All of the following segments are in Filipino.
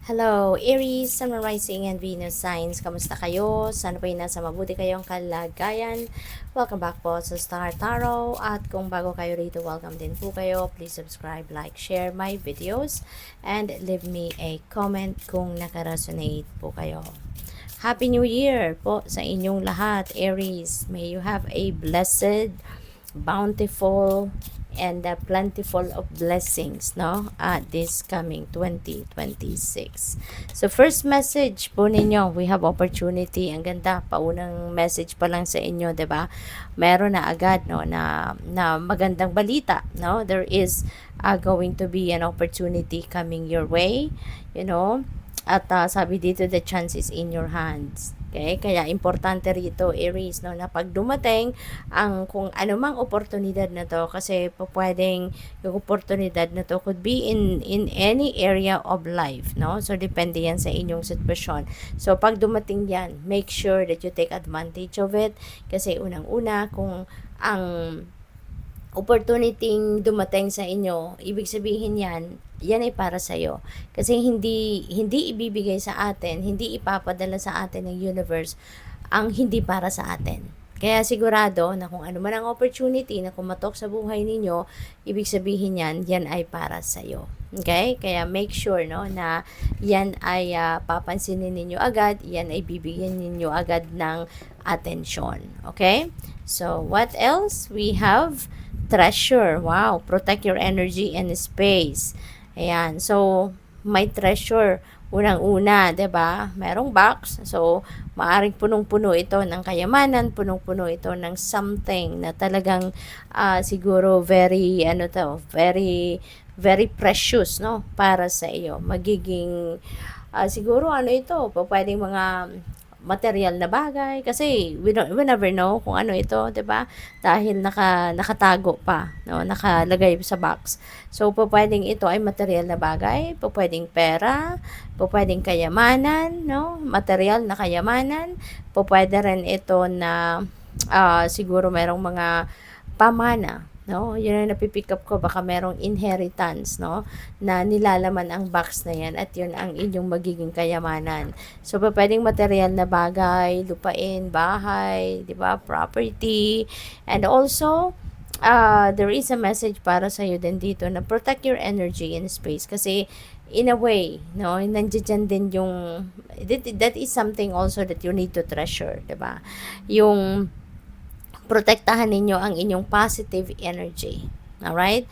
Hello, Aries, Sun, Moon, Rising, and Venus signs. Kamusta kayo? Sana po ay nasa mabuti kayong kalagayan. Welcome back po sa Star Tarot. At kung bago kayo rito, welcome din po kayo. Please subscribe, like, share my videos, and leave me a comment kung nakaresonate po kayo. Happy New Year po sa inyong lahat, Aries. May you have a blessed, bountiful, and plentiful of blessings, no? This coming 2026. So, first message po ninyo, we have opportunity. Ang ganda, paunang message pa lang sa inyo, 'di ba? Meron na agad, no, na magandang balita, no? There is going to be an opportunity coming your way, you know? At sabi dito, the chance is in your hands. Okay? Kaya importante rito, Aries, no, na pag dumating ang kung anumang oportunidad na to, kasi pwedeng yung oportunidad na to could be in any area of life, no? So, depende yan sa inyong sitwasyon. So, pag dumating yan, make sure that you take advantage of it, kasi unang-una, kung ang opportunity dumating sa inyo, ibig sabihin yan ay para sa iyo. Kasi hindi ibibigay sa atin, hindi ipapadala sa atin ng universe ang hindi para sa atin. Kaya sigurado na kung ano man ang opportunity na kumatok sa buhay ninyo, ibig sabihin yan ay para sa iyo. Okay? Kaya make sure, no, na yan ay papansinin ninyo agad, yan ay bibigyan ninyo agad ng atensyon. Okay? So, what else? We have treasure. Wow, protect your energy and space. Ayan. So, may treasure. Unang-una, 'di ba? Merong box. So, maaring punong-puno ito ng kayamanan, punong-puno ito ng something na talagang siguro very very precious, no, para sa iyo. Magiging siguro ito, pwedeng mga material na bagay kasi we never know kung ano ito, 'di ba? Dahil nakatago pa, no, nakalagay sa box. So pwedeng ito ay material na bagay, pwedeng pera, pwedeng kayamanan, no? Material na kayamanan, pwede rin ito na siguro merong mga pamana, no? Yun ang napipick up ko, baka merong inheritance, no, na nilalaman ang box na yan at yun ang inyong magiging kayamanan. So pwedeng material na bagay, lupain, bahay, di ba, property, and also there is a message para sa iyo din dito na protect your energy and space, kasi in a way, no, nandiyan din yung that is something also that you need to treasure, di ba? Yung protektahan ninyo ang inyong positive energy. Alright?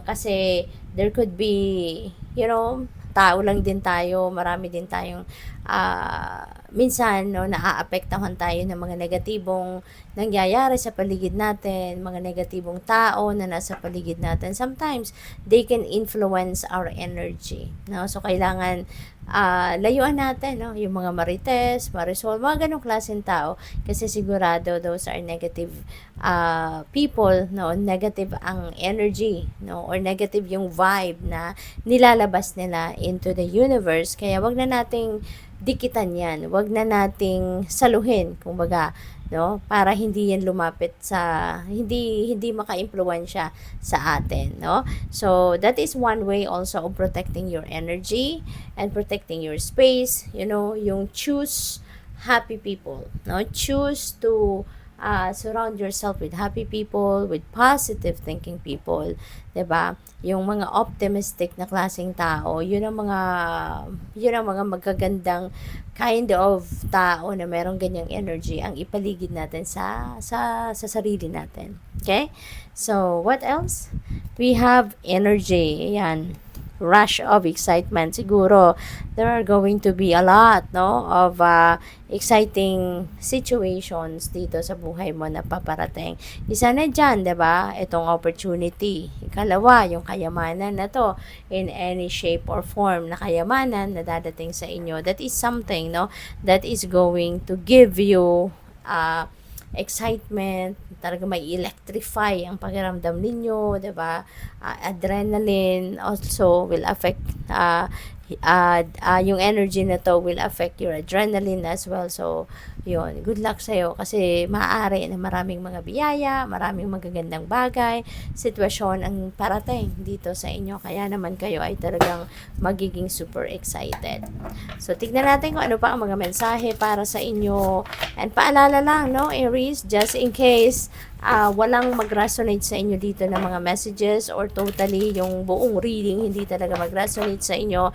Kasi there could be, tao lang din tayo, marami din tayong minsan, no, naaapektahan tayo ng mga negatibong nangyayari sa paligid natin, mga negatibong tao na nasa paligid natin. Sometimes they can influence our energy, no? So kailangan layuan natin, no, yung mga marites, marisol, mga ganong klaseng tao, kasi sigurado those are negative people, no, negative ang energy, no, or negative yung vibe na nilalabas nila into the universe. Kaya wag na nating dikitan yan, wag na nating saluhin, kumbaga, no, para hindi yan lumapit sa hindi maka-impluwensya sa atin, no. So that is one way also of protecting your energy and protecting your space, yung choose happy people, no, choose to surround yourself with happy people, with positive thinking people, 'di ba? Yung mga optimistic na klaseng tao, yun ang mga magagandang kind of tao na merong ganyang energy ang ipaligid natin sa sarili natin. Okay? So, what else? We have energy. Yan, rush of excitement. Siguro there are going to be a lot, no, of exciting situations dito sa buhay mo na paparating. Isa na dyan, 'di ba, itong opportunity. Ikalawa, yung kayamanan na to, in any shape or form na kayamanan na dadating sa inyo. That is something, no, that is going to give you excitement, talaga may electrify ang pakiramdam ninyo, 'di ba? Adrenaline also will affect yung energy na to will affect your adrenaline as well. So, yun, good luck sa'yo kasi maaari na maraming mga biyaya, maraming magagandang bagay, sitwasyon ang parating dito sa inyo. Kaya naman kayo ay talagang magiging super excited. So, tignan natin kung ano pa ang mga mensahe para sa inyo. And paalala lang, no, Aries, just in case walang mag-resonate sa inyo dito ng mga messages or totally yung buong reading hindi talaga mag-resonate sa inyo,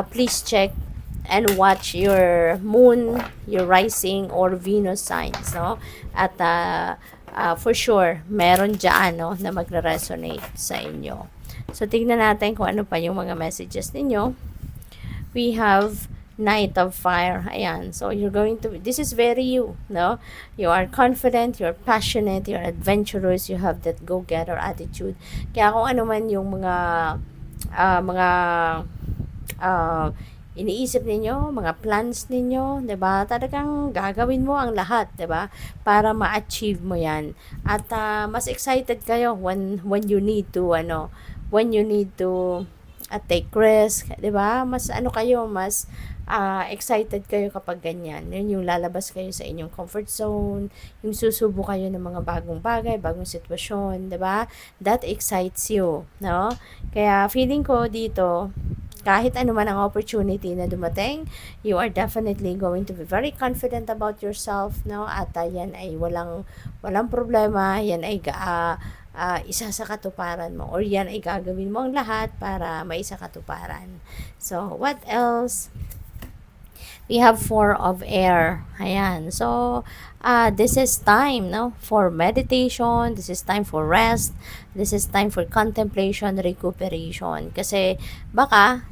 please check and watch your moon, your rising or Venus signs, no? At for sure, meron dyan, no, na magre-resonate sa inyo. So, tignan natin kung ano pa yung mga messages ninyo. We have Knight of Fire. Ayan. So, you're going to, this is very you, no? You are confident, you're passionate, you're adventurous, you have that go-getter attitude. Kaya kung ano man yung mga iniisip ninyo, mga plans ninyo, 'di ba? Talagang gagawin mo ang lahat, 'di ba? Para ma-achieve mo 'yan. At mas excited kayo when you need to take risk, 'di ba? Mas kayo, mas excited kayo kapag ganyan. Yun yung lalabas kayo sa inyong comfort zone, yung susubo kayo ng mga bagong bagay, bagong sitwasyon, 'di ba? That excites you, no? Kaya feeling ko dito, kahit ano man ang opportunity na dumating, you are definitely going to be very confident about yourself, no? At yan ay walang problema, yan ay isa sa katuparan mo, or yan ay gagawin mo ang lahat para maisa katuparan. So, what else? We have Four of Air. Ayan. So, this is time, no, for meditation. This is time for rest. This is time for contemplation, recuperation. Kasi, baka,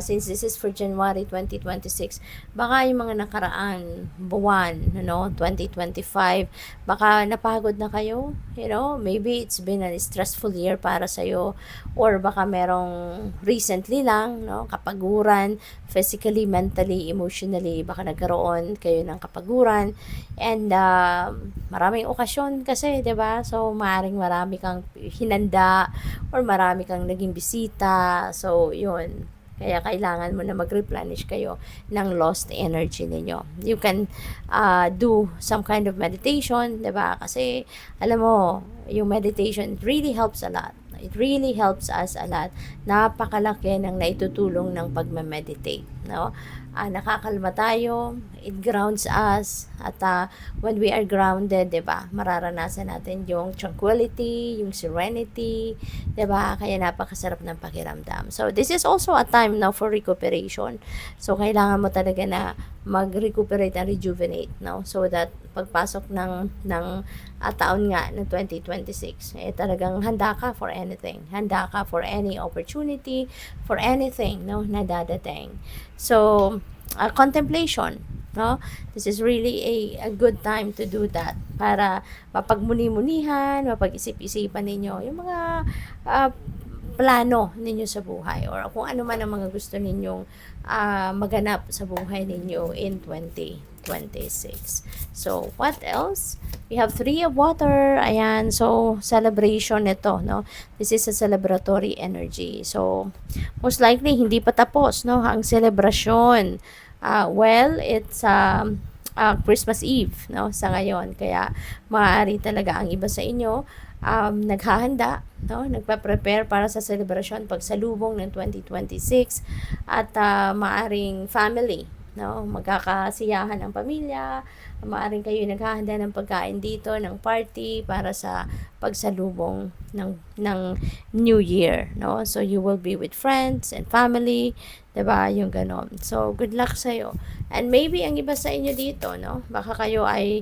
since this is for January 2026, baka yung mga nakaraan buwan, 2025, baka napagod na kayo, maybe it's been a stressful year para sa'yo, or baka merong recently lang, kapaguran, physically, mentally, emotionally, baka nagkaroon kayo ng kapaguran, and maraming okasyon kasi, 'di ba? So, marami kang hinanda, or marami kang naging bisita. So, yun. Kaya kailangan mo na mag-replenish kayo ng lost energy ninyo. You can do some kind of meditation, 'di ba? Kasi alam mo, yung meditation really helps a lot. It really helps us a lot. Napakalaki ng naitutulong ng pagme-meditate, no? Nakakalma tayo, it grounds us, at when we are grounded, 'di ba? Mararanasan natin yung tranquility, yung serenity, 'di ba? Kaya napakasarap ng pakiramdam. So, this is also a time now for recuperation. So, kailangan mo talaga na mag-recuperate and rejuvenate, no? So that pagpasok ng taon nga ng 2026, talagang handa ka for anything. Handa ka for any opportunity, for anything, no, na dadating. So, contemplation, no? This is really a good time to do that para mapagmuni-munihan, mapag-isip-isipan ninyo yung mga plano ninyo sa buhay, or kung ano man ang mga gusto ninyong maganap sa buhay ninyo in 2026. So, what else? We have Three of Water. Ayan. So, celebration ito, no? This is a celebratory energy. So, most likely, hindi pa tapos, no? Ang celebration. Well, it's Christmas Eve, no? Sa ngayon. Kaya, maaari talaga ang iba sa inyo naghahanda, no? Nagpa-prepare para sa celebration pagsalubong ng 2026, at maaring family, no? Magkakasiyahan ang pamilya, maaring kayo naghahanda ng pagkain dito, ng party para sa pagsalubong ng New Year, no? So you will be with friends and family, 'di ba? Yung ganon. So good luck sa iyo. And maybe ang iba sa inyo dito, no? Baka kayo ay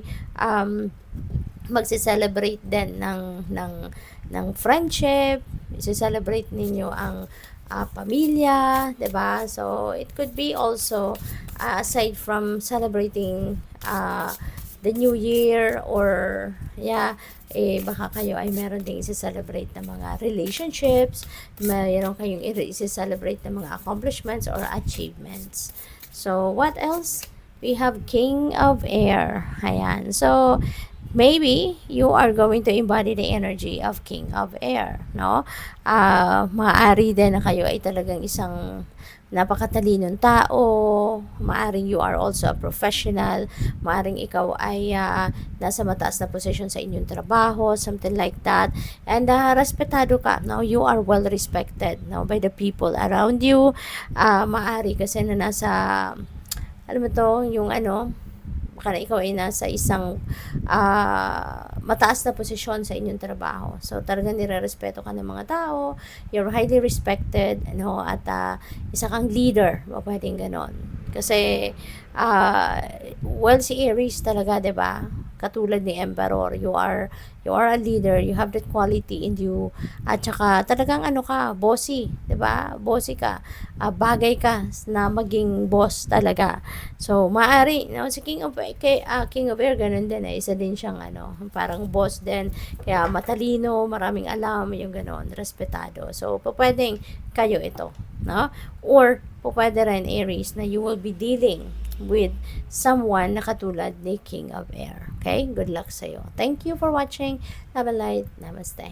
magse-celebrate din ng friendship, i-celebrate ninyo ang pamilya, 'di ba? So it could be also aside from celebrating the new year, or baka kayo ay meron ding i-celebrate ng mga relationships, meron kayong i-celebrate ng mga accomplishments or achievements. So what else? We have King of Air. Ayan. So, maybe you are going to embody the energy of King of Air, no? Maaari din na kayo ay talagang isang napakatalinong tao, maaring you are also a professional, maaring ikaw ay nasa mataas na posisyon sa inyong trabaho, something like that, and respetado ka, no? You are well respected, no, by the people around you. Maari kasi na nasa, alam mo to, yung ano, baka na ikaw ay nasa isang mataas na posisyon sa inyong trabaho. So, talagang nire-respeto ka ng mga tao, you're highly respected, ano, at isa kang leader, o pwedeng ganon. Kasi, well, si Aries talaga, 'di ba? Katulad ni Emperor, you are a leader, you have that quality in you, at saka talagang ano ka, bossy, 'di ba? Bossy ka, bagay ka na maging boss talaga. So, maaari, no, si King of Air, ganun din, isa din siyang ano, parang boss din, kaya matalino, maraming alam, yung ganon, respetado. So, pwedeng kayo ito, no? Or, pwede rin Aries na you will be dealing with someone na katulad ni King of Air. Okay? Good luck sa'yo. Thank you for watching. Love and light. Namaste.